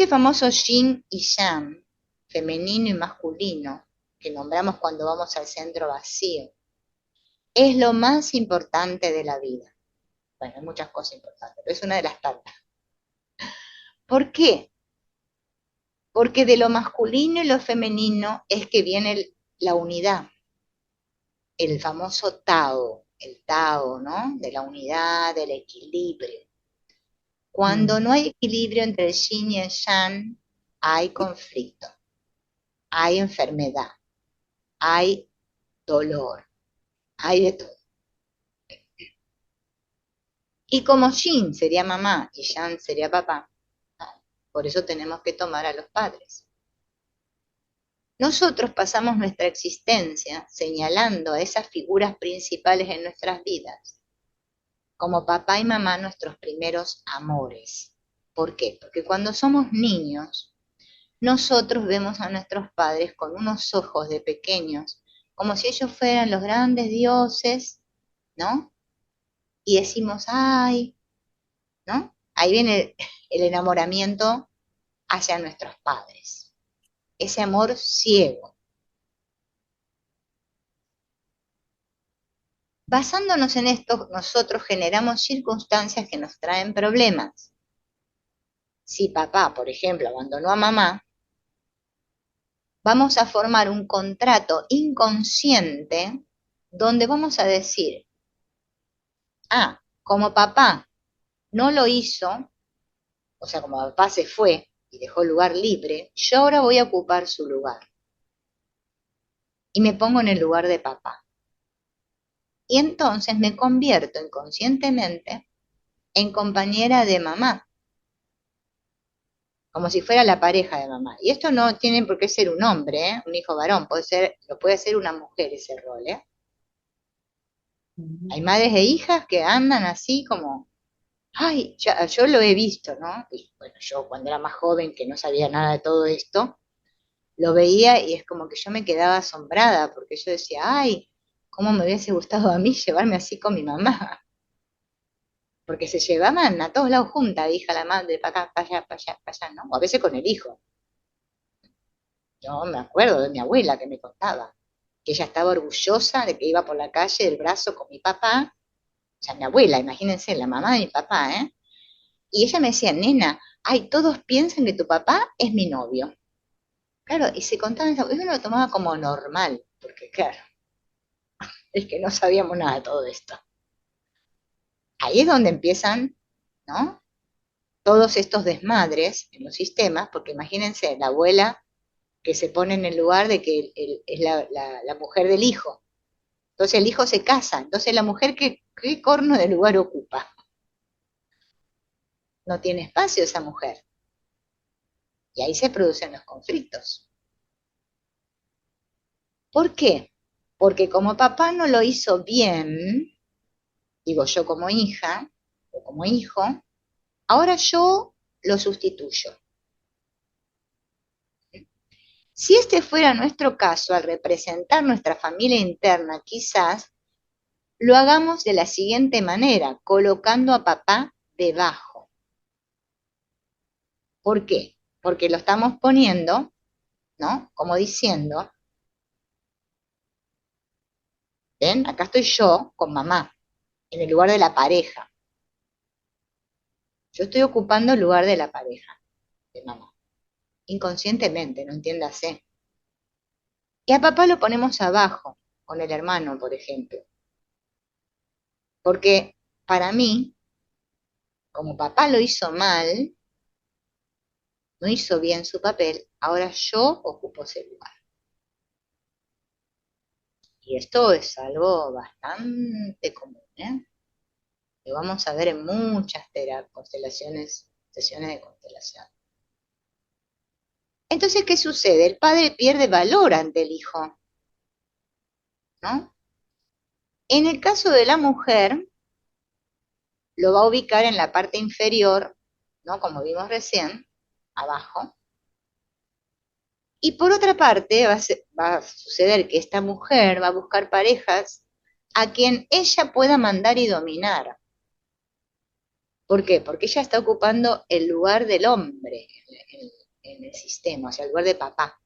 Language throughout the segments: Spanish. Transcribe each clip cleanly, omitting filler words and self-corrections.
Ese famoso yin y yang, femenino y masculino, que nombramos cuando vamos al centro vacío, es lo más importante de la vida. Bueno, hay muchas cosas importantes, pero es una de las tantas. ¿Por qué? Porque de lo masculino y lo femenino es que viene la unidad, el famoso Tao, el Tao, ¿no? De la unidad, del equilibrio. Cuando Mm. no hay equilibrio entre el yin y el yang, hay conflicto, hay enfermedad, hay dolor, hay de todo. Y como yin sería mamá y yang sería papá, por eso tenemos que tomar a los padres. Nosotros pasamos nuestra existencia señalando a esas figuras principales en nuestras vidas, como papá y mamá nuestros primeros amores. ¿Por qué? Porque cuando somos niños, nosotros vemos a nuestros padres con unos ojos de pequeños, como si ellos fueran los grandes dioses, ¿no? Y decimos, ay, ¿no? Ahí viene el enamoramiento hacia nuestros padres, ese amor ciego. Basándonos en esto, nosotros generamos circunstancias que nos traen problemas. Si papá, por ejemplo, abandonó a mamá, vamos a formar un contrato inconsciente donde vamos a decir, ah, como papá no lo hizo, o sea, como papá se fue y dejó el lugar libre, yo ahora voy a ocupar su lugar y me pongo en el lugar de papá. Y entonces me convierto inconscientemente en compañera de mamá, como si fuera la pareja de mamá. Y esto no tiene por qué ser un hombre, ¿eh? Un hijo varón, puede ser, lo puede ser una mujer ese rol, ¿eh? Mm. Hay madres e hijas que andan así como, ay, ya, yo lo he visto, ¿no? Y bueno, yo cuando era más joven, que no sabía nada de todo esto, lo veía y es como que yo me quedaba asombrada, porque yo decía, ay, cómo me hubiese gustado a mí llevarme así con mi mamá, porque se llevaban a todos lados juntas, hija, la madre, para acá, para allá, para allá, para allá, ¿no? O a veces con el hijo. Yo me acuerdo de mi abuela que me contaba, que ella estaba orgullosa de que iba por la calle del brazo con mi papá, o sea, mi abuela, imagínense, la mamá de mi papá, ¿eh? Y ella me decía, nena, ay, todos piensan que tu papá es mi novio. Claro, y se contaba eso, yo lo tomaba como normal, porque claro, es que no sabíamos nada de todo esto. Ahí es donde empiezan, ¿no? Todos estos desmadres en los sistemas, porque imagínense, la abuela que se pone en el lugar de que es la mujer del hijo. Entonces el hijo se casa, entonces la mujer, ¿qué corno de lugar ocupa? No tiene espacio esa mujer. Y ahí se producen los conflictos. ¿Por qué? Porque como papá no lo hizo bien, digo yo como hija o como hijo, ahora yo lo sustituyo. Si este fuera nuestro caso, al representar nuestra familia interna, quizás lo hagamos de la siguiente manera, colocando a papá debajo. ¿Por qué? Porque lo estamos poniendo, ¿no? Como diciendo, ven, acá estoy yo con mamá, en el lugar de la pareja. Yo estoy ocupando el lugar de la pareja, de mamá. Inconscientemente, no entiéndase. Y a papá lo ponemos abajo, con el hermano, por ejemplo. Porque para mí, como papá lo hizo mal, no hizo bien su papel, ahora yo ocupo ese lugar. Y esto es algo bastante común, ¿eh? Lo vamos a ver en muchas constelaciones, sesiones de constelación. Entonces, ¿qué sucede? El padre pierde valor ante el hijo, ¿no? En el caso de la mujer, lo va a ubicar en la parte inferior, ¿no? Como vimos recién, abajo. Y por otra parte, va a suceder que esta mujer va a buscar parejas a quien ella pueda mandar y dominar. ¿Por qué? Porque ella está ocupando el lugar del hombre en el sistema, o sea, el lugar de papá.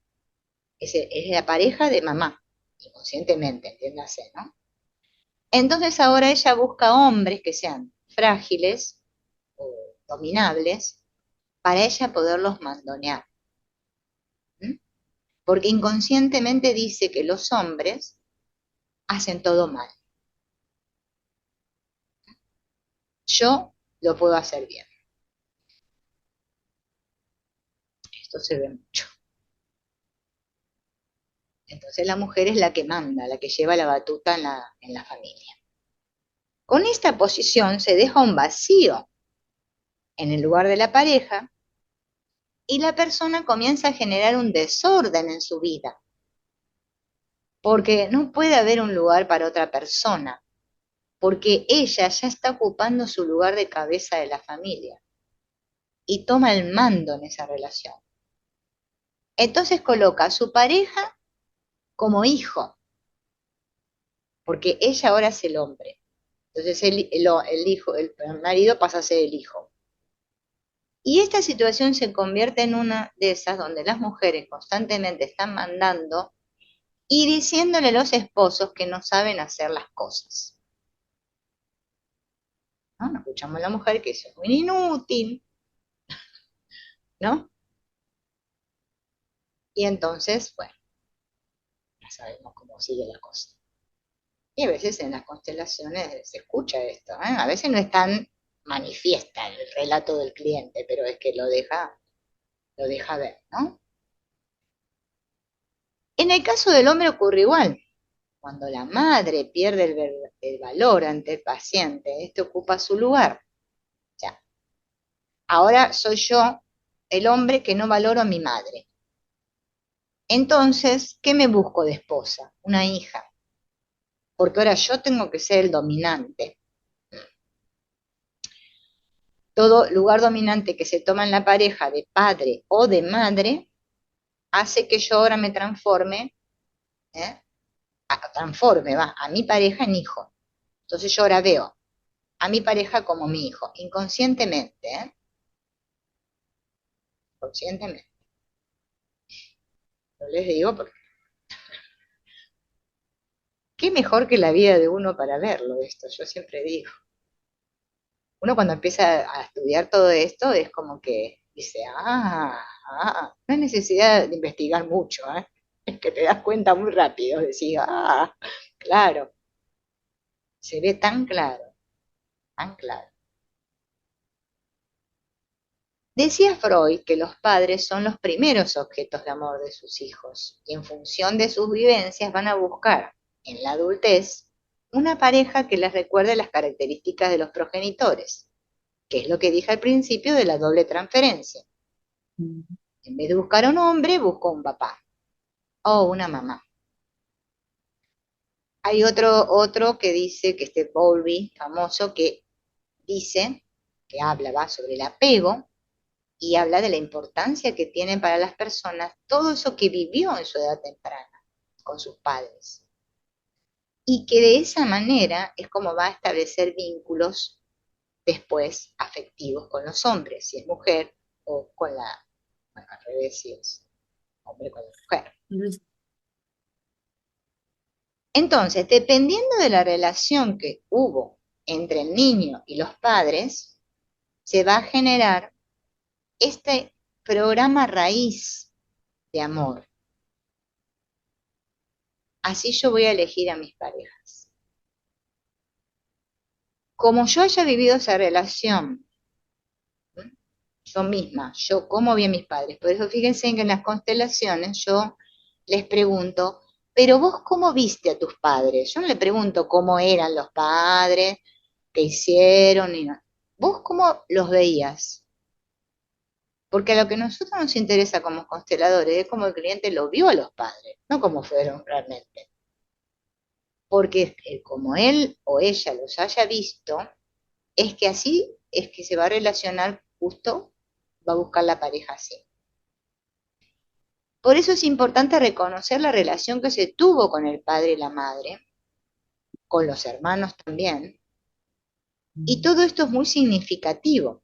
Es la pareja de mamá, inconscientemente, entiéndase, ¿no? Entonces ahora ella busca hombres que sean frágiles o dominables para ella poderlos mandonear. ¿M? Porque inconscientemente dice que los hombres hacen todo mal. Yo lo puedo hacer bien. Esto se ve mucho. Entonces la mujer es la que manda, la que lleva la batuta en la familia. Con esta posición se deja un vacío en el lugar de la pareja y la persona comienza a generar un desorden en su vida, porque no puede haber un lugar para otra persona, porque ella ya está ocupando su lugar de cabeza de la familia y toma el mando en esa relación. Entonces coloca a su pareja como hijo, porque ella ahora es el hombre. Entonces el hijo, el marido pasa a ser el hijo. Y esta situación se convierte en una de esas donde las mujeres constantemente están mandando y diciéndole a los esposos que no saben hacer las cosas. ¿No? Escuchamos a la mujer que eso es muy inútil, ¿no? Y entonces, bueno, ya sabemos cómo sigue la cosa. Y a veces en las constelaciones se escucha esto, ¿eh? A veces no es tan manifiesta el relato del cliente, pero es que lo deja ver, ¿no? En el caso del hombre ocurre igual. Cuando la madre pierde el valor ante el paciente, este ocupa su lugar. O sea, ahora soy yo el hombre que no valoro a mi madre. Entonces, ¿qué me busco de esposa? Una hija. Porque ahora yo tengo que ser el dominante. Todo lugar dominante que se toma en la pareja de padre o de madre hace que yo ahora me transforme, ¿eh? A mi pareja en hijo. Entonces yo ahora veo a mi pareja como mi hijo, inconscientemente, ¿eh? Conscientemente. Yo les digo, porque qué mejor que la vida de uno para verlo esto, yo siempre digo. Uno cuando empieza a estudiar todo esto es como que dice, no hay necesidad de investigar mucho, ¿eh? Es que te das cuenta muy rápido, decís, claro, se ve tan claro, tan claro. Decía Freud que los padres son los primeros objetos de amor de sus hijos y en función de sus vivencias van a buscar en la adultez una pareja que les recuerde las características de los progenitores, que es lo que dije al principio de la doble transferencia. En vez de buscar a un hombre, busco un papá o una mamá. Hay otro que dice, que este Bowlby, famoso, que dice, que habla, va sobre el apego, y habla de la importancia que tiene para las personas todo eso que vivió en su edad temprana con sus padres. Y que de esa manera es como va a establecer vínculos después afectivos con los hombres, si es mujer, o con la, bueno, al revés, si es hombre con la mujer. Entonces, dependiendo de la relación que hubo entre el niño y los padres, se va a generar este programa raíz de amor. Así yo voy a elegir a mis parejas. Como yo haya vivido esa relación, yo misma, yo cómo vi a mis padres. Por eso fíjense que en las constelaciones yo les pregunto, pero vos cómo viste a tus padres. Yo no le pregunto cómo eran los padres, qué hicieron, y no. ¿Vos cómo los veías? Porque a lo que a nosotros nos interesa como consteladores es cómo el cliente lo vio a los padres, no cómo fueron realmente. Porque como él o ella los haya visto, es que así es que se va a relacionar justo, va a buscar la pareja así. Por eso es importante reconocer la relación que se tuvo con el padre y la madre, con los hermanos también, Y todo esto es muy significativo,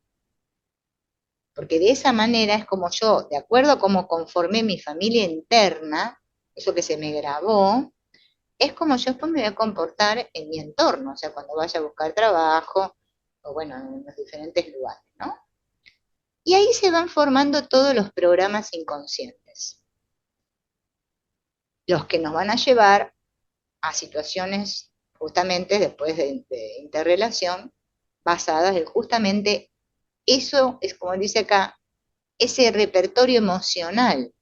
porque de esa manera es como yo, de acuerdo a cómo conformé mi familia interna, eso que se me grabó, es como yo después me voy a comportar en mi entorno, o sea, cuando vaya a buscar trabajo, o bueno, en los diferentes lugares, ¿no? Y ahí se van formando todos los programas inconscientes, los que nos van a llevar a situaciones justamente después de interrelación basadas en justamente eso, es como dice acá, ese repertorio emocional.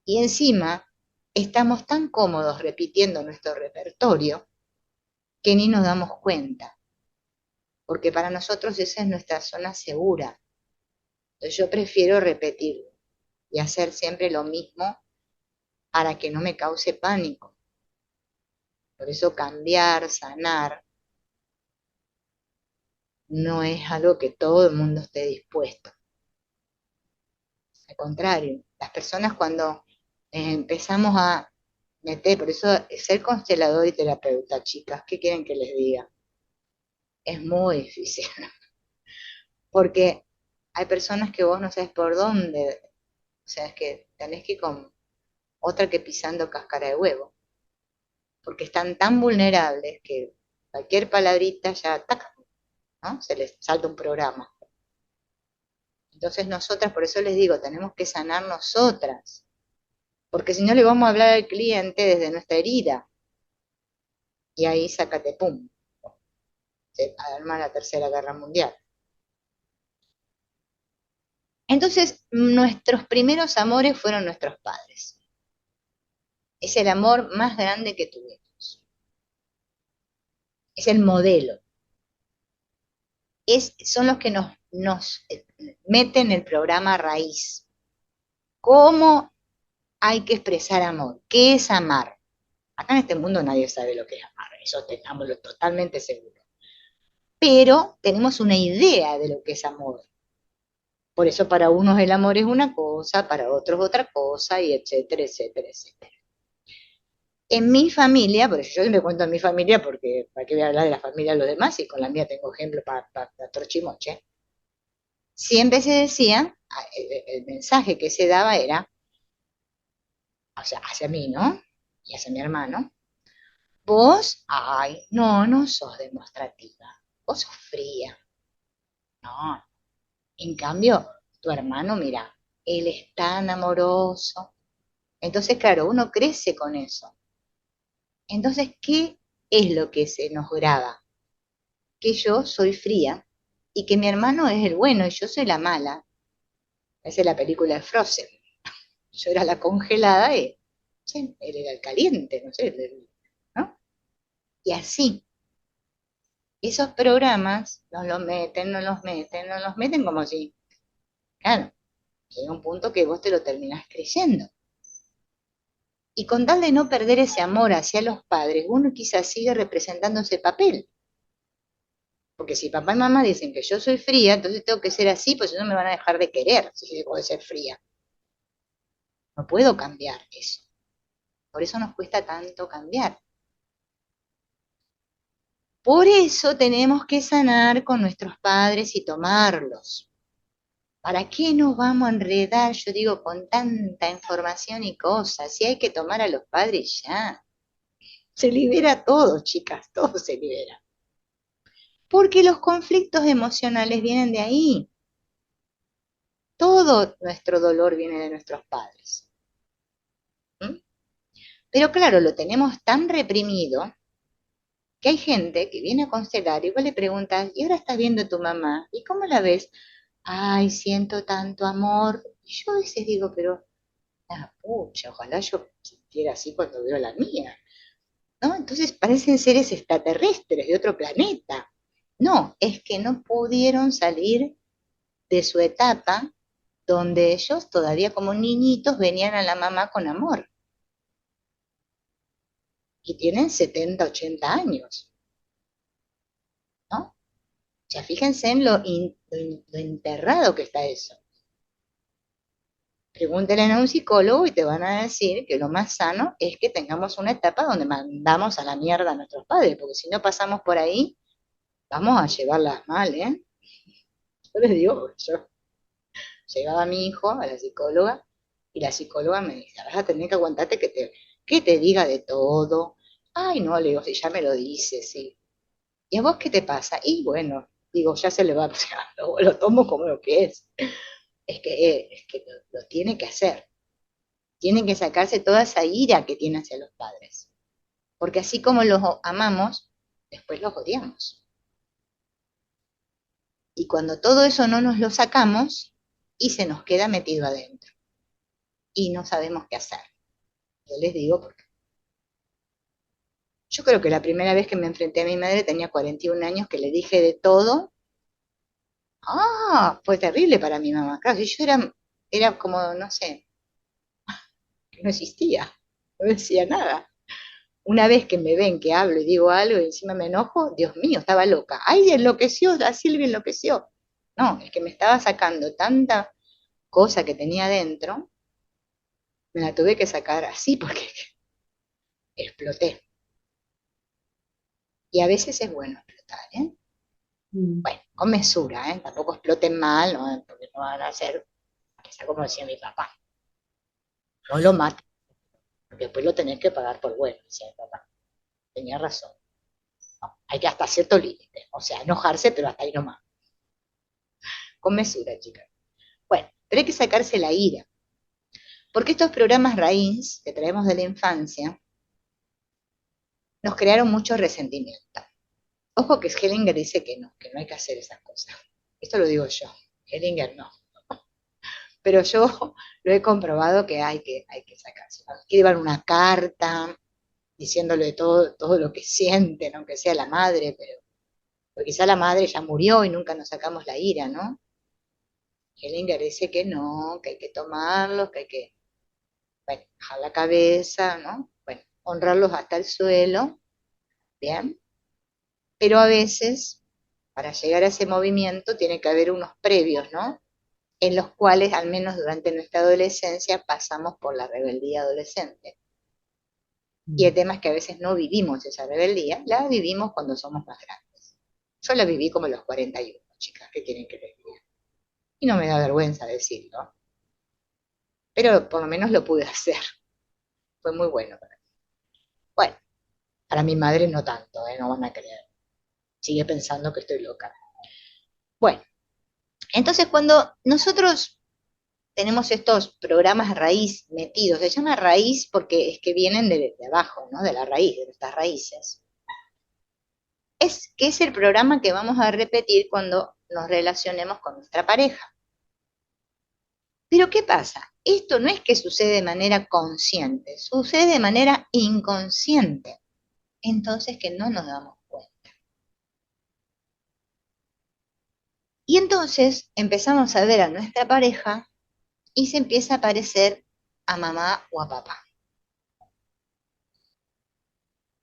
Y encima estamos tan cómodos repitiendo nuestro repertorio que ni nos damos cuenta, porque para nosotros esa es nuestra zona segura. Entonces yo prefiero repetirlo y hacer siempre lo mismo para que no me cause pánico. Por eso cambiar, sanar, no es algo que todo el mundo esté dispuesto. Al contrario, las personas cuando empezamos a meter, por eso ser constelador y terapeuta, chicas, ¿qué quieren que les diga? Es muy difícil, porque hay personas que vos no sabes por dónde, o sea, es que tenés que ir con otra que pisando cáscara de huevo, porque están tan vulnerables que cualquier palabrita ya, tac, ¿no? Se les salta un programa. Entonces nosotras, por eso les digo, tenemos que sanar nosotras, porque si no le vamos a hablar al cliente desde nuestra herida, y ahí sácate, pum, se arma la Tercera Guerra Mundial. Entonces, nuestros primeros amores fueron nuestros padres. Es el amor más grande que tuvimos. Es el modelo. Son los que nos meten el programa raíz. ¿Cómo hay que expresar amor? ¿Qué es amar? Acá en este mundo nadie sabe lo que es amar, eso tengámoslo totalmente seguro. Pero tenemos una idea de lo que es amor. Por eso para unos el amor es una cosa, para otros otra cosa, y etcétera, etcétera, etcétera. En mi familia, por eso yo me cuento a mi familia, porque para qué voy a hablar de la familia de los demás, y con la mía tengo ejemplo para torchimoche, siempre se decía, el mensaje que se daba era, o sea, hacia mí, ¿no? Y hacia mi hermano, vos, ay, no, no sos demostrativa, vos sos fría, no. En cambio, tu hermano, mira, él es tan amoroso. Entonces, claro, uno crece con eso. Entonces, ¿qué es lo que se nos graba? Que yo soy fría y que mi hermano es el bueno y yo soy la mala. Esa es la película de Frozen. Yo era la congelada y sí, él era el caliente, no sé, ¿no? Y así, esos programas nos los meten, nos los meten, nos los meten como si, claro, llega un punto que vos te lo terminás creyendo. Y con tal de no perder ese amor hacia los padres, uno quizás sigue representando ese papel. Porque si papá y mamá dicen que yo soy fría, entonces tengo que ser así, pues si no me van a dejar de querer, si yo dejo de ser fría. No puedo cambiar eso. Por eso nos cuesta tanto cambiar. Por eso tenemos que sanar con nuestros padres y tomarlos. ¿Para qué nos vamos a enredar, yo digo, con tanta información y cosas? Si hay que tomar a los padres ya. Se libera todo, chicas, todo se libera. Porque los conflictos emocionales vienen de ahí. Todo nuestro dolor viene de nuestros padres. ¿Mm? Pero claro, lo tenemos tan reprimido que hay gente que viene a constelar y vos le preguntas, ¿y ahora estás viendo a tu mamá? ¿Y cómo la ves? Ay, siento tanto amor. Y yo a veces digo, pero, pucha, ojalá yo sintiera así cuando veo a la mía, ¿no? Entonces parecen seres extraterrestres de otro planeta. No, es que no pudieron salir de su etapa donde ellos todavía como niñitos venían a la mamá con amor. Y tienen 70, 80 años, ¿no? O sea, fíjense en lo enterrado que está eso. Pregúntenle a un psicólogo y te van a decir que lo más sano es que tengamos una etapa donde mandamos a la mierda a nuestros padres, porque si no pasamos por ahí, vamos a llevarlas mal, ¿eh? Yo les digo, yo llevaba a mi hijo a la psicóloga y la psicóloga me dice, vas a tener que aguantarte que te diga de todo. Ay, no, le digo, si ya me lo dice, sí. ¿Y a vos qué te pasa? Y bueno, digo, ya se le va, o sea, lo tomo como lo que es. Es que lo tiene que hacer. Tiene que sacarse toda esa ira que tiene hacia los padres. Porque así como los amamos, después los odiamos. Y cuando todo eso no nos lo sacamos, y se nos queda metido adentro. Y no sabemos qué hacer. Yo les digo, porque yo creo que la primera vez que me enfrenté a mi madre tenía 41 años, que le dije de todo. Fue terrible para mi mamá. Claro, si yo era como, no sé, que no existía, no decía nada. Una vez que me ven que hablo y digo algo y encima me enojo, Dios mío, estaba loca. ¡Ay, enloqueció! La Silvia enloqueció. No, es que me estaba sacando tanta cosa que tenía adentro, me la tuve que sacar así porque exploté. Y a veces es bueno explotar, ¿eh? Mm. Bueno, con mesura, ¿eh? Tampoco exploten mal, ¿no? Porque no van a hacer, quizá como decía mi papá, no lo maten, porque después lo tenés que pagar por bueno, decía mi papá. Tenía razón. No, hay que hasta cierto límite, o sea, enojarse, pero hasta ahí nomás. Con mesura, chicas. Bueno, pero hay que sacarse la ira, porque estos programas raíz que traemos de la infancia nos crearon mucho resentimiento. Ojo que Hellinger dice que no hay que hacer esas cosas. Esto lo digo yo, Hellinger no. Pero yo lo he comprobado que hay que sacarse. Escriban una carta diciéndole todo lo que sienten, aunque sea la madre, pero porque quizá la madre ya murió y nunca nos sacamos la ira, ¿no? Hellinger dice que no, que hay que tomarlos, que hay que, bueno, bajar la cabeza, ¿no? Bueno, honrarlos hasta el suelo, ¿bien? Pero a veces, para llegar a ese movimiento, tiene que haber unos previos, ¿no? En los cuales, al menos durante nuestra adolescencia, pasamos por la rebeldía adolescente. Y el Mm. tema es que a veces no vivimos esa rebeldía, la vivimos cuando somos más grandes. Yo la viví como a los 41, chicas, ¿qué quieren que les diga? Y no me da vergüenza decirlo, pero por lo menos lo pude hacer. Fue muy bueno para mí. Bueno, para mi madre no tanto, ¿eh? No van a creer. Sigue pensando que estoy loca. Bueno, entonces cuando nosotros tenemos estos programas raíz metidos, se llama raíz porque es que vienen de abajo, ¿no? De la raíz, de nuestras raíces. Es que es el programa que vamos a repetir cuando nos relacionemos con nuestra pareja. Pero ¿qué pasa? Esto no es que sucede de manera consciente, sucede de manera inconsciente. Entonces que no nos damos cuenta. Y entonces empezamos a ver a nuestra pareja y se empieza a parecer a mamá o a papá.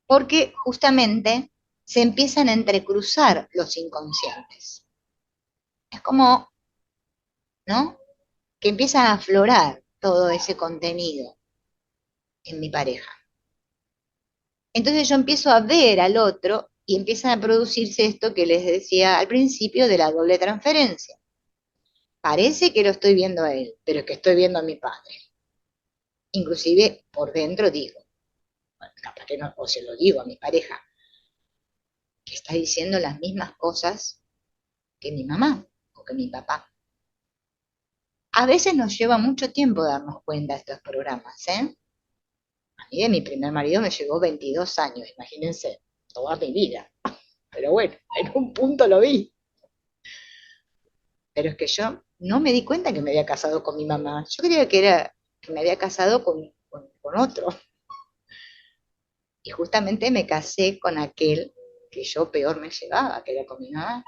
Porque justamente se empiezan a entrecruzar los inconscientes. Es como, ¿no? Que empieza a aflorar todo ese contenido en mi pareja. Entonces yo empiezo a ver al otro y empiezan a producirse esto que les decía al principio de la doble transferencia. Parece que lo estoy viendo a él, pero es que estoy viendo a mi padre. Inclusive por dentro digo, bueno, capaz que no, o se lo digo a mi pareja, que está diciendo las mismas cosas que mi mamá o que mi papá. A veces nos lleva mucho tiempo darnos cuenta de estos programas, ¿eh? A mí de mi primer marido me llevó 22 años, imagínense, toda mi vida. Pero bueno, en un punto lo vi. Pero es que yo no me di cuenta que me había casado con mi mamá. Yo creía que era que me había casado con otro. Y justamente me casé con aquel que yo peor me llevaba, que era con mi mamá.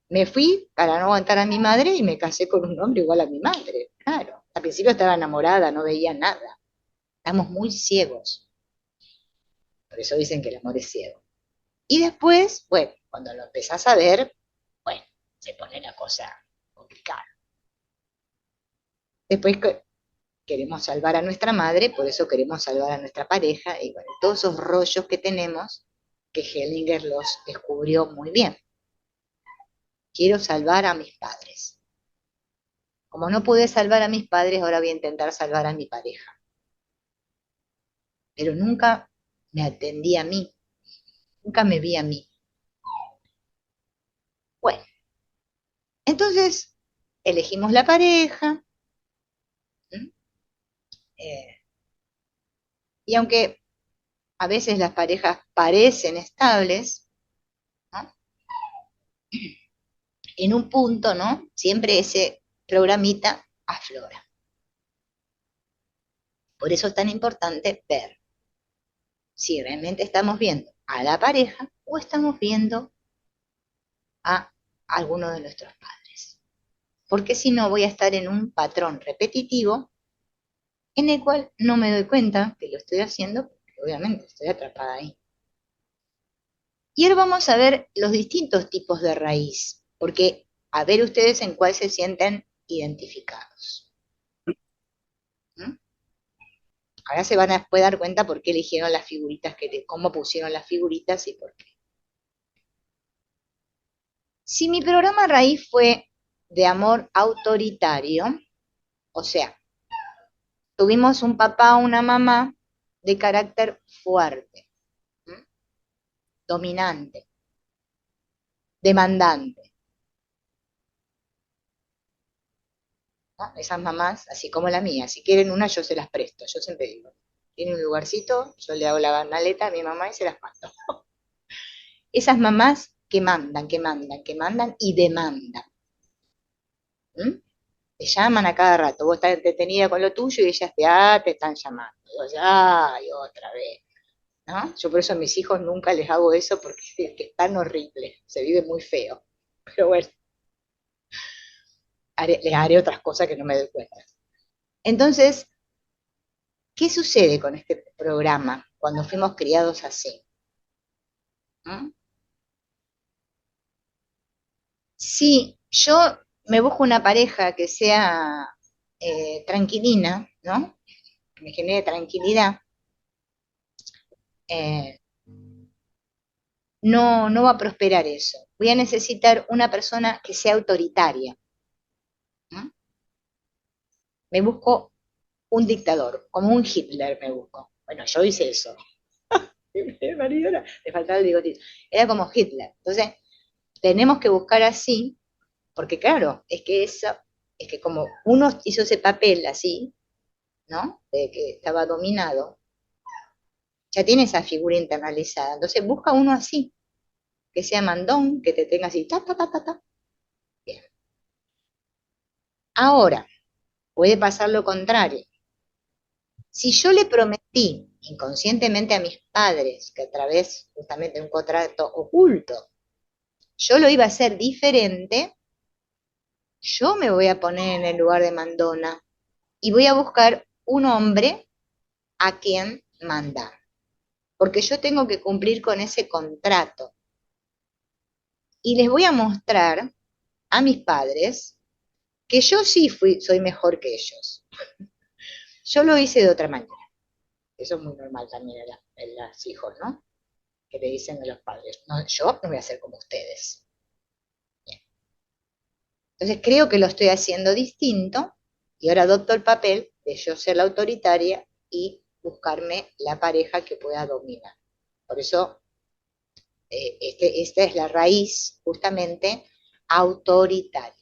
Me fui para no aguantar a mi madre y me casé con un hombre igual a mi madre. Claro. Al principio estaba enamorada, no veía nada. Estamos muy ciegos. Por eso dicen que el amor es ciego. Y después, bueno, cuando lo empezás a ver, bueno, se pone la cosa complicada. Después queremos salvar a nuestra madre, por eso queremos salvar a nuestra pareja, y bueno, todos esos rollos que tenemos, que Hellinger los descubrió muy bien. Quiero salvar a mis padres. Como no pude salvar a mis padres, ahora voy a intentar salvar a mi pareja. Pero nunca me atendí a mí, nunca me vi a mí. Bueno, entonces elegimos la pareja, ¿m? Eh, y aunque a veces las parejas parecen estables, ¿no? En un punto, ¿no? Siempre ese programita aflora. Por eso es tan importante ver si realmente estamos viendo a la pareja o estamos viendo a alguno de nuestros padres. Porque si no voy a estar en un patrón repetitivo en el cual no me doy cuenta que lo estoy haciendo, porque obviamente estoy atrapada ahí. Y ahora vamos a ver los distintos tipos de raíz, porque a ver ustedes en cuál se sienten identificados. ¿Mm? Ahora se van a después dar cuenta por qué eligieron las figuritas, cómo pusieron las figuritas y por qué. Si mi programa raíz fue de amor autoritario, o sea, tuvimos un papá o una mamá de carácter fuerte, ¿m? Dominante, demandante, ¿no? Esas mamás, así como la mía, si quieren una yo se las presto, yo siempre digo, tiene un lugarcito, yo le hago la maleta a mi mamá y se las paso. Esas mamás que mandan, que mandan, que mandan y demandan. ¿M? Te llaman a cada rato, vos estás entretenida con lo tuyo y ellas te están llamando. Y vos, ay, otra vez, ¿no? Yo por eso a mis hijos nunca les hago eso porque es que es tan horrible, se vive muy feo. Pero bueno, les haré otras cosas que no me doy cuenta. Entonces, ¿qué sucede con este programa cuando fuimos criados así? ¿Mm? Si yo me busco una pareja que sea tranquilina, ¿no? Que me genere tranquilidad, eh, no va a prosperar eso. Voy a necesitar una persona que sea autoritaria. ¿No? Me busco un dictador, como un Hitler me busco. Bueno, yo hice eso. Mi marido le faltaba el bigotito. Era como Hitler. Entonces, tenemos que buscar así, porque claro, es que como uno hizo ese papel así, ¿no? De que estaba dominado, ya tiene esa figura internalizada. Entonces, busca uno así, que sea mandón, que te tenga así, ta, ta, ta, ta, ta. Bien. Ahora, puede pasar lo contrario. Si yo le prometí inconscientemente a mis padres que a través justamente de un contrato oculto yo lo iba a hacer diferente, yo me voy a poner en el lugar de mandona y voy a buscar un hombre a quien mandar, porque yo tengo que cumplir con ese contrato. Y les voy a mostrar a mis padres que yo sí soy mejor que ellos. Yo lo hice de otra manera. Eso es muy normal también en los hijos, ¿no? Que le dicen a los padres, no, yo no voy a ser como ustedes. Bien. Entonces creo que lo estoy haciendo distinto y ahora adopto el papel de yo ser la autoritaria y buscarme la pareja que pueda dominar. Por eso, esta es la raíz justamente autoritaria.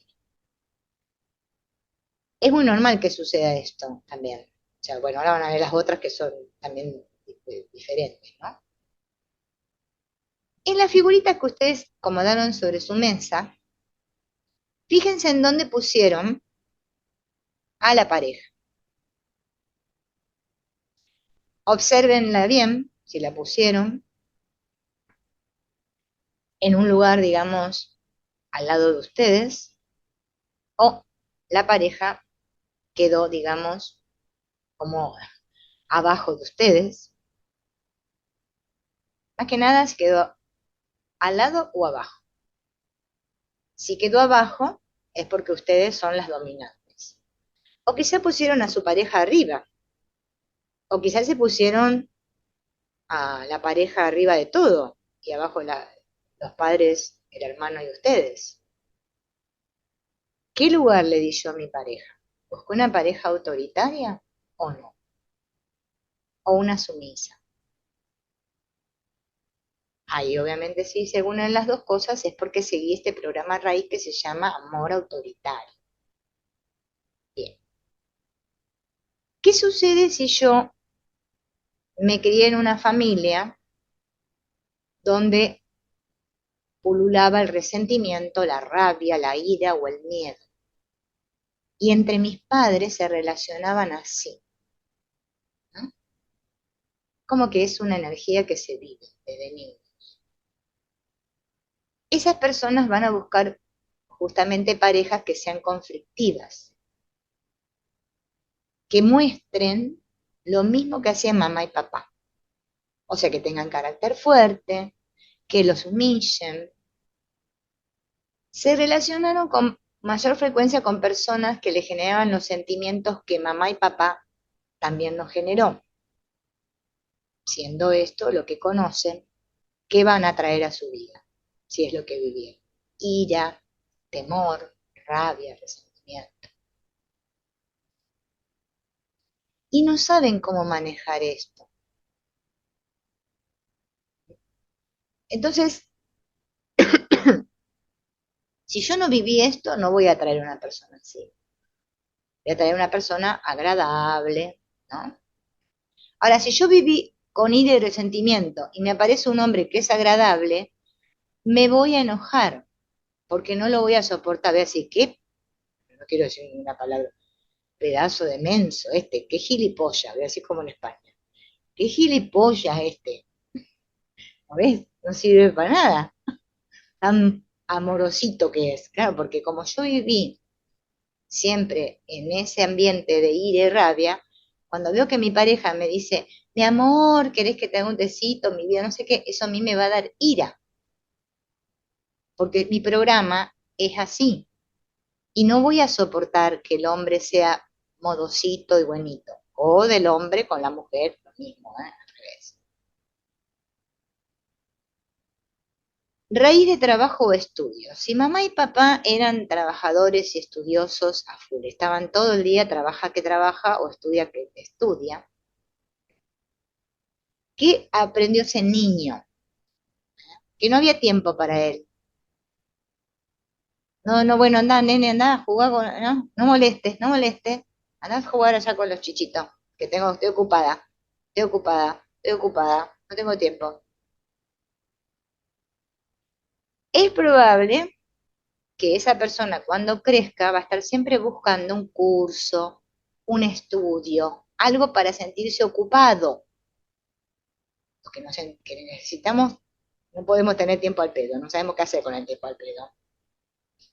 Es muy normal que suceda esto también. O sea, bueno, ahora van a ver las otras que son también diferentes, ¿no? En las figuritas que ustedes acomodaron sobre su mesa, fíjense en dónde pusieron a la pareja. Obsérvenla bien, si la pusieron en un lugar, digamos, al lado de ustedes, o la pareja quedó, digamos, como abajo de ustedes. Más que nada, si quedó al lado o abajo. Si quedó abajo, es porque ustedes son las dominantes. O quizá pusieron a su pareja arriba, o quizás se pusieron a la pareja arriba de todo, y abajo los padres, el hermano y ustedes. ¿Qué lugar le di yo a mi pareja? ¿Buscó una pareja autoritaria o no? ¿O una sumisa? Ahí obviamente sí, según en las dos cosas, es porque seguí este programa raíz que se llama amor autoritario. Bien. ¿Qué sucede si yo me crié en una familia donde pululaba el resentimiento, la rabia, la ira o el miedo? Y entre mis padres se relacionaban así, ¿no? Como que es una energía que se vive desde niño. Esas personas van a buscar justamente parejas que sean conflictivas, que muestren lo mismo que hacían mamá y papá. O sea, que tengan carácter fuerte, que los humillen. Se relacionaron con mayor frecuencia con personas que le generaban los sentimientos que mamá y papá también nos generó, siendo esto lo que conocen, que van a traer a su vida, si es lo que vivieron. Ira, temor, rabia, resentimiento. Y no saben cómo manejar esto. Entonces, si yo no viví esto, no voy a traer una persona así. Voy a traer una persona agradable, ¿no? Ahora, si yo viví con ira y resentimiento y me aparece un hombre que es agradable, me voy a enojar, porque no lo voy a soportar. Voy a decir, ¿qué? No quiero decir ninguna palabra. Pedazo de menso este, qué gilipollas, voy a decir como en España. Qué gilipollas este. ¿No ves? No sirve para nada. Tan amorosito que es. Claro, porque como yo viví siempre en ese ambiente de ira y rabia, cuando veo que mi pareja me dice, mi amor, ¿querés que te haga un tecito, mi vida, no sé qué? Eso a mí me va a dar ira, porque mi programa es así. Y no voy a soportar que el hombre sea modosito y buenito. O del hombre con la mujer, lo mismo, ¿eh? Al revés. Raíz de trabajo o estudio. Si mamá y papá eran trabajadores y estudiosos a full, estaban todo el día trabaja que trabaja o estudia que estudia, ¿qué aprendió ese niño? Que no había tiempo para él. No, no, bueno, anda, nene, anda a jugar con, no, no molestes, no molestes. Anda a jugar allá con los chichitos, que tengo, estoy ocupada, estoy ocupada, estoy ocupada, no tengo tiempo. Es probable que esa persona cuando crezca va a estar siempre buscando un curso, un estudio, algo para sentirse ocupado. Porque que necesitamos, no podemos tener tiempo al pedo, no sabemos qué hacer con el tiempo al pedo.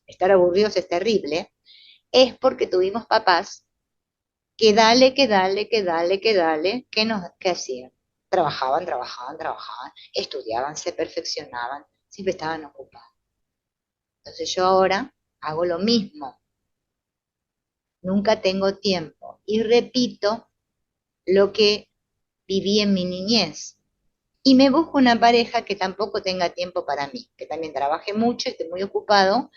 Estar aburridos es terrible, es porque tuvimos papás que dale, que dale, que dale, que dale, ¿qué hacían? Trabajaban, trabajaban, trabajaban, estudiaban, se perfeccionaban, siempre estaban ocupados. Entonces yo ahora hago lo mismo, nunca tengo tiempo y repito lo que viví en mi niñez. Y me busco una pareja que tampoco tenga tiempo para mí, que también trabaje mucho, esté muy ocupado,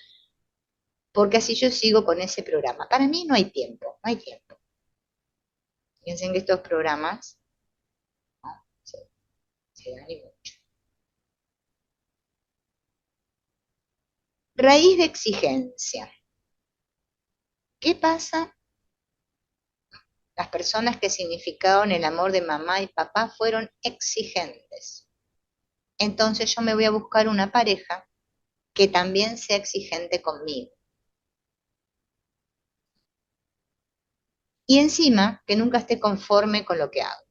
porque así yo sigo con ese programa. Para mí no hay tiempo, no hay tiempo. Piensen que estos programas, ¿no? Se dan y mucho. Raíz de exigencia. ¿Qué pasa? Las personas que significaron el amor de mamá y papá fueron exigentes. Entonces yo me voy a buscar una pareja que también sea exigente conmigo. Y encima, que nunca esté conforme con lo que hago.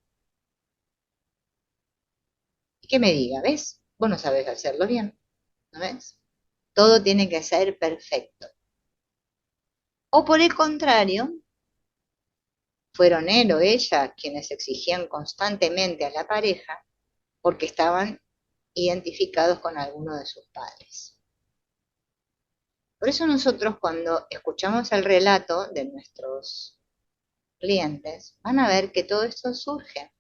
Y que me diga, ¿ves? Vos no sabés hacerlo bien, ¿no ves? Todo tiene que ser perfecto. O por el contrario, fueron él o ella quienes exigían constantemente a la pareja porque estaban identificados con alguno de sus padres. Por eso nosotros cuando escuchamos el relato de nuestros clientes, van a ver que todo esto surge.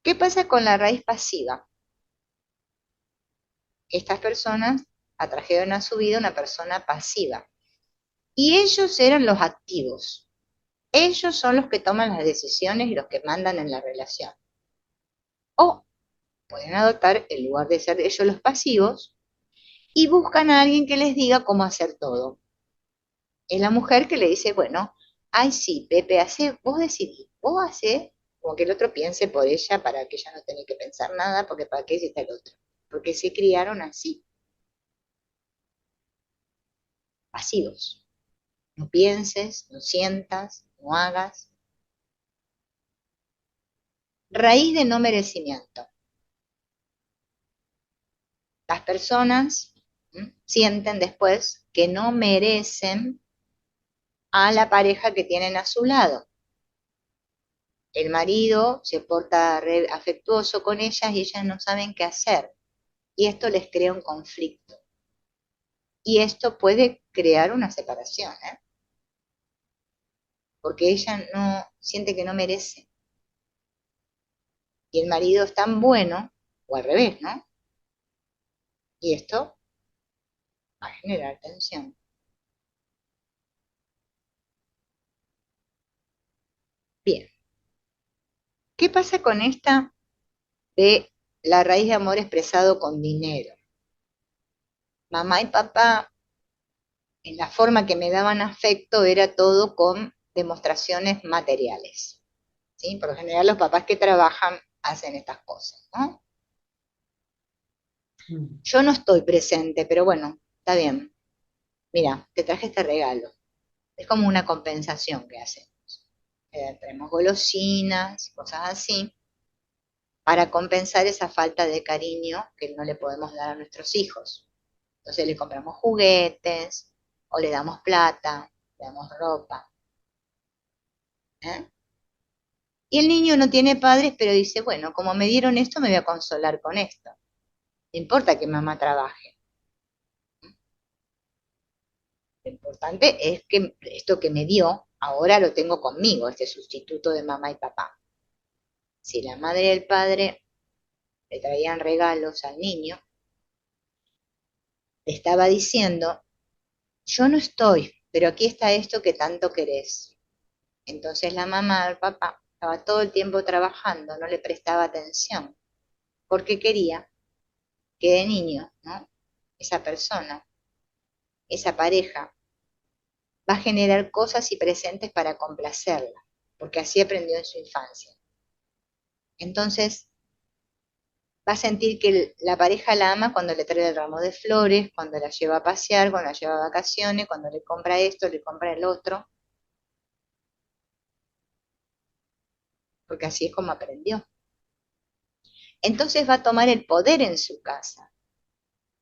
¿Qué pasa con la raíz pasiva? Estas personas atrajeron a su vida una persona pasiva. Y ellos eran los activos. Ellos son los que toman las decisiones y los que mandan en la relación. O pueden adoptar el lugar de ser ellos los pasivos y buscan a alguien que les diga cómo hacer todo. Es la mujer que le dice, bueno, ay sí, Pepe, hace, vos decidís, vos hacés, como que el otro piense por ella para que ella no tenga que pensar nada, porque para qué está el otro. Porque se criaron así, pasivos. No pienses, no sientas, no hagas. Raíz de no merecimiento. Las personas sienten después que no merecen a la pareja que tienen a su lado. El marido se porta afectuoso con ellas y ellas no saben qué hacer. Y esto les crea un conflicto. Y esto puede crear una separación, ¿eh? Porque ella no siente que no merece. Y el marido es tan bueno, o al revés, ¿no? Y esto va a generar tensión. Bien, ¿qué pasa con esta de la raíz de amor expresado con dinero? Mamá y papá, en la forma que me daban afecto, era todo con demostraciones materiales. ¿Sí? Por lo general los papás que trabajan hacen estas cosas, ¿no? Yo no estoy presente, pero bueno, está bien. Mira, te traje este regalo. Es como una compensación que hacemos. Traemos golosinas, cosas así, para compensar esa falta de cariño que no le podemos dar a nuestros hijos. Entonces le compramos juguetes, o le damos plata, le damos ropa. ¿Eh? Y el niño no tiene padres, pero dice, bueno, como me dieron esto, me voy a consolar con esto. No importa que mamá trabaje. Lo importante es que esto que me dio, ahora lo tengo conmigo, este sustituto de mamá y papá. Si la madre y el padre le traían regalos al niño, le estaba diciendo, yo no estoy, pero aquí está esto que tanto querés. Entonces la mamá o el papá estaba todo el tiempo trabajando, no le prestaba atención, porque quería que de niño, ¿no? Esa persona, esa pareja, va a generar cosas y presentes para complacerla, porque así aprendió en su infancia. Entonces, va a sentir que la pareja la ama cuando le trae el ramo de flores, cuando la lleva a pasear, cuando la lleva a vacaciones, cuando le compra esto, le compra el otro, porque así es como aprendió. Entonces va a tomar el poder en su casa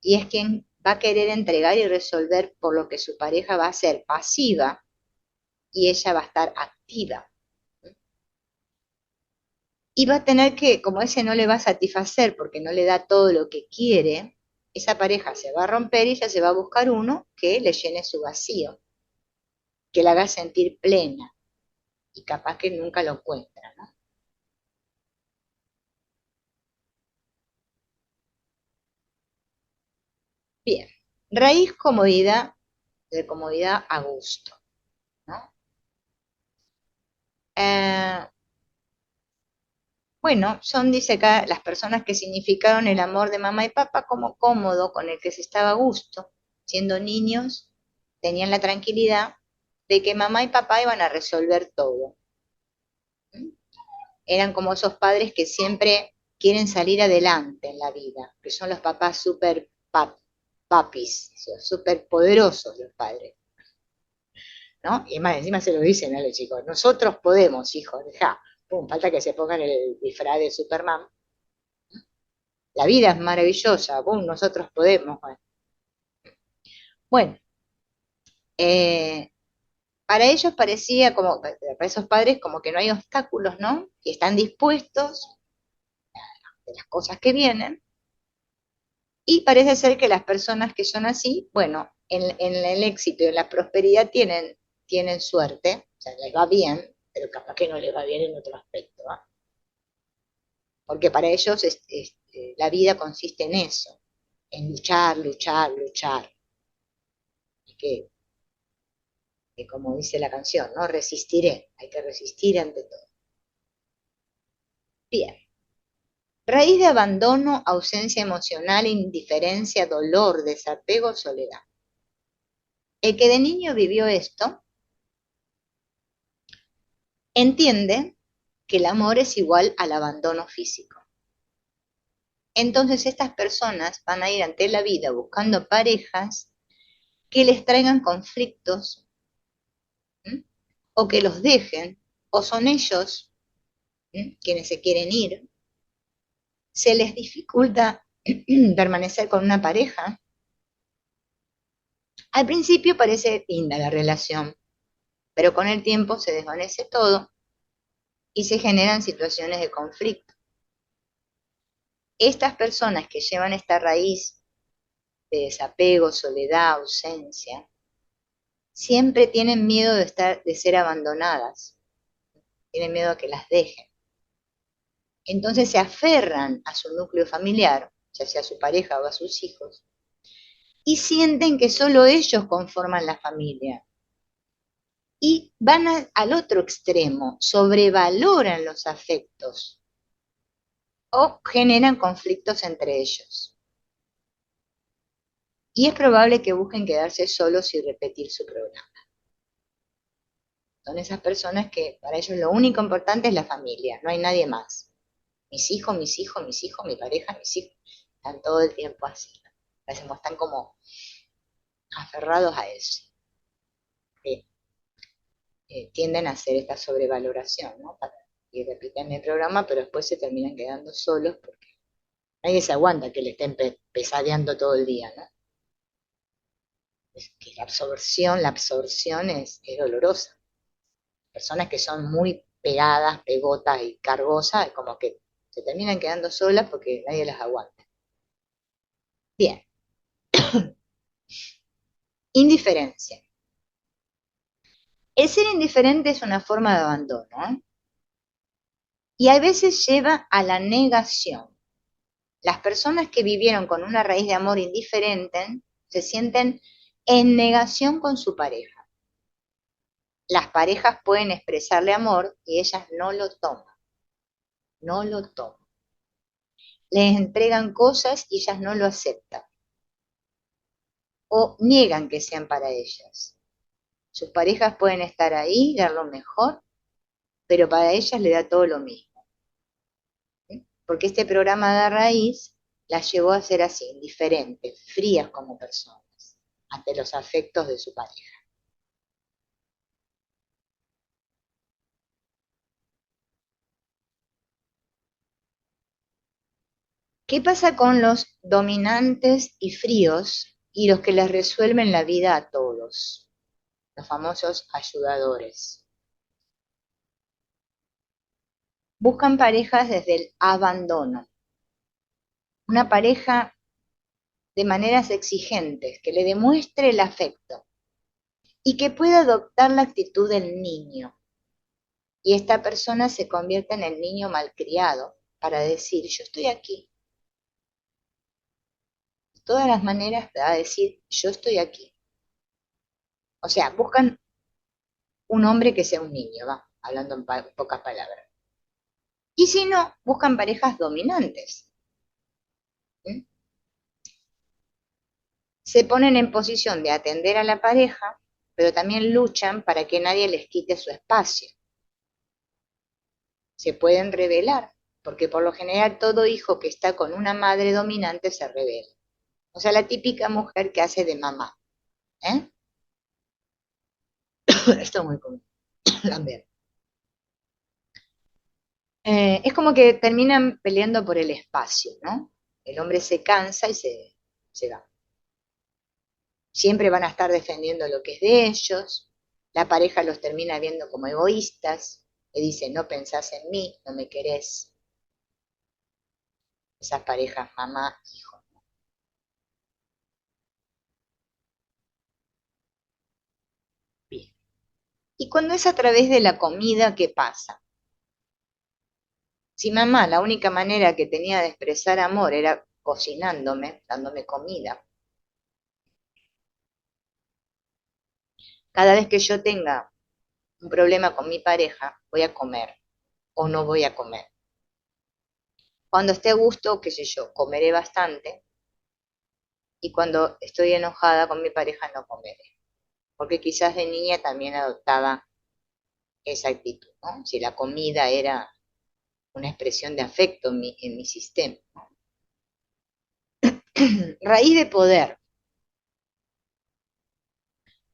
y es quien va a querer entregar y resolver por lo que su pareja va a ser pasiva y ella va a estar activa. Y va a tener que, como ese no le va a satisfacer porque no le da todo lo que quiere, esa pareja se va a romper y ella se va a buscar uno que le llene su vacío, que la haga sentir plena y capaz que nunca lo encuentra, ¿no? Bien, raíz comodidad, de comodidad a gusto, ¿no? Eh, bueno, son, dice acá, las personas que significaron el amor de mamá y papá como cómodo, con el que se estaba a gusto. Siendo niños, tenían la tranquilidad de que mamá y papá iban a resolver todo. ¿Mm? Eran como esos padres que siempre quieren salir adelante en la vida, que son los papás super papis, súper poderosos los padres, ¿no? Y más encima se lo dicen a los chicos, nosotros podemos, hijos, deja, pum, falta que se pongan el disfraz de Superman. La vida es maravillosa, pum, nosotros podemos. Bueno, eh, para ellos parecía como, para esos padres, como que no hay obstáculos, ¿no? Y están dispuestos de las cosas que vienen. Y parece ser que las personas que son así, bueno, en el éxito y en la prosperidad tienen tienen suerte, o sea, les va bien, pero capaz que no les va bien en otro aspecto, ¿ah? Porque para ellos la vida consiste en eso, en luchar, luchar, luchar. Y que como dice la canción, ¿no? Resistiré, hay que resistir ante todo. Bien. Raíz de abandono, ausencia emocional, indiferencia, dolor, desapego, soledad. El que de niño vivió esto entiende que el amor es igual al abandono físico. Entonces estas personas van a ir ante la vida buscando parejas que les traigan conflictos, ¿m? O que los dejen, o son ellos, quienes se quieren ir, se les dificulta permanecer con una pareja. Al principio parece linda la relación, pero con el tiempo se desvanece todo y se generan situaciones de conflicto. Estas personas que llevan esta raíz de desapego, soledad, ausencia, siempre tienen miedo de ser abandonadas, tienen miedo a que las dejen. Entonces se aferran a su núcleo familiar, ya sea a su pareja o a sus hijos, y sienten que solo ellos conforman la familia. Y van al otro extremo, sobrevaloran los afectos o generan conflictos entre ellos. Y es probable que busquen quedarse solos y repetir su programa. Son esas personas que para ellos lo único importante es la familia, no hay nadie más. Mis hijos, mis hijos, mis hijos, mi pareja, mis hijos, están todo el tiempo así. Están como aferrados a eso. Que, tienden a hacer esta sobrevaloración, ¿no? Y repiten el programa, pero después se terminan quedando solos porque nadie se aguanta que le estén pesadeando todo el día, ¿no? Es que la absorción es dolorosa. Personas que son muy pegadas, pegotas y cargosas, como que se terminan quedando solas porque nadie las aguanta. Bien, indiferencia. El ser indiferente es una forma de abandono, ¿eh? Y a veces lleva a la negación. Las personas que vivieron con una raíz de amor indiferente se sienten en negación con su pareja. Las parejas pueden expresarle amor y ellas no lo toman, no lo toman. Les entregan cosas y ellas no lo aceptan o niegan que sean para ellas. Sus parejas pueden estar ahí, dar lo mejor, pero para ellas le da todo lo mismo. ¿Sí? Porque este programa de raíz las llevó a ser así, indiferentes, frías como personas, ante los afectos de su pareja. ¿Qué pasa con los dominantes y fríos y los que les resuelven la vida a todos? Los famosos ayudadores. Buscan parejas desde el abandono. Una pareja de maneras exigentes, que le demuestre el afecto y que pueda adoptar la actitud del niño. Y esta persona se convierte en el niño malcriado para decir, yo estoy aquí. De todas las maneras va a decir, yo estoy aquí. O sea, buscan un hombre que sea un niño, va, hablando en pocas palabras. Y si no, buscan parejas dominantes. ¿Mm? Se ponen en posición de atender a la pareja, pero también luchan para que nadie les quite su espacio. Se pueden rebelar, porque por lo general todo hijo que está con una madre dominante se revela. O sea, la típica mujer que hace de mamá. ¿Eh? Esto es muy común también. Es como que terminan peleando por el espacio, ¿no? El hombre se cansa y se va. Siempre van a estar defendiendo lo que es de ellos, la pareja los termina viendo como egoístas, le dice, no pensás en mí, no me querés. Esas parejas mamá-hijo. Bien. Y cuando es a través de la comida, ¿qué pasa? Si mamá, la única manera que tenía de expresar amor era cocinándome, dándome comida, cada vez que yo tenga un problema con mi pareja, voy a comer o no voy a comer. Cuando esté a gusto, qué sé yo, comeré bastante y cuando estoy enojada con mi pareja no comeré. Porque quizás de niña también adoptaba esa actitud, ¿no? Si la comida era una expresión de afecto en mi sistema. Raíz de poder.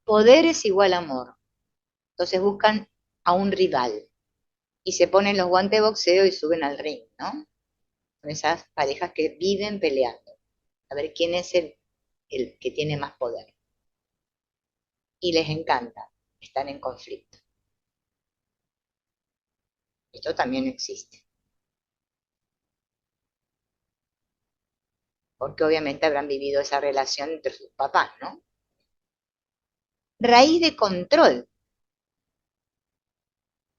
Poder es igual a amor. Entonces buscan a un rival y se ponen los guantes de boxeo y suben al ring, ¿no? Son esas parejas que viven peleando. A ver quién es el que tiene más poder. Y les encanta estar en conflicto. Esto también existe. Porque obviamente habrán vivido esa relación entre sus papás, ¿no? Raíz de control.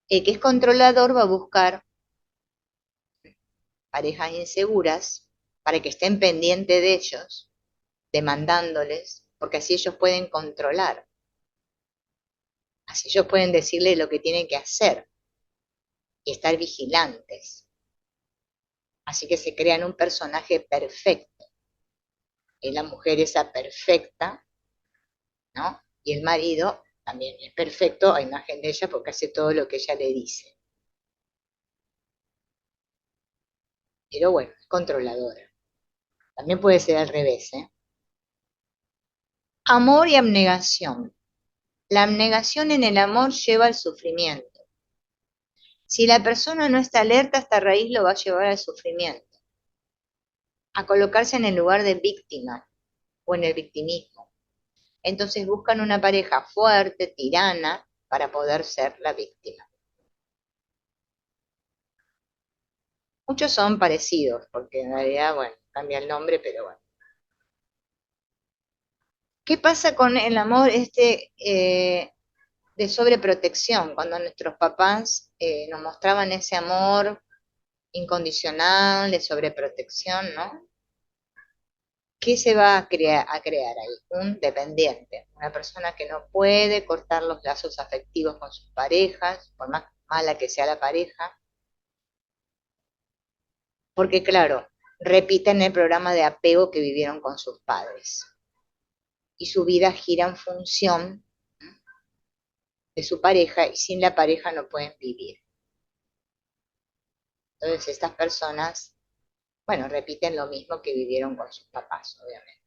El que es controlador va a buscar parejas inseguras para que estén pendientes de ellos, demandándoles, porque así ellos pueden controlar, así ellos pueden decirle lo que tienen que hacer y estar vigilantes. Así que se crean un personaje perfecto. Y la mujer esa perfecta, ¿no? Y el marido también es perfecto a imagen de ella porque hace todo lo que ella le dice. Pero bueno, es controladora. También puede ser al revés, ¿eh? Amor y abnegación. La abnegación en el amor lleva al sufrimiento. Si la persona no está alerta, esta raíz lo va a llevar al sufrimiento, a colocarse en el lugar de víctima o en el victimismo. Entonces buscan una pareja fuerte, tirana, para poder ser la víctima. Muchos son parecidos, porque en realidad, bueno, cambia el nombre, pero bueno. ¿Qué pasa con el amor de sobreprotección? Cuando nuestros papás nos mostraban ese amor incondicional, de sobreprotección, ¿no? ¿Qué se va a crear ahí? Un dependiente, una persona que no puede cortar los lazos afectivos con sus parejas, por más mala que sea la pareja, porque claro, repiten el programa de apego que vivieron con sus padres y su vida gira en función de su pareja y sin la pareja no pueden vivir. Entonces estas personas, bueno, repiten lo mismo que vivieron con sus papás, obviamente.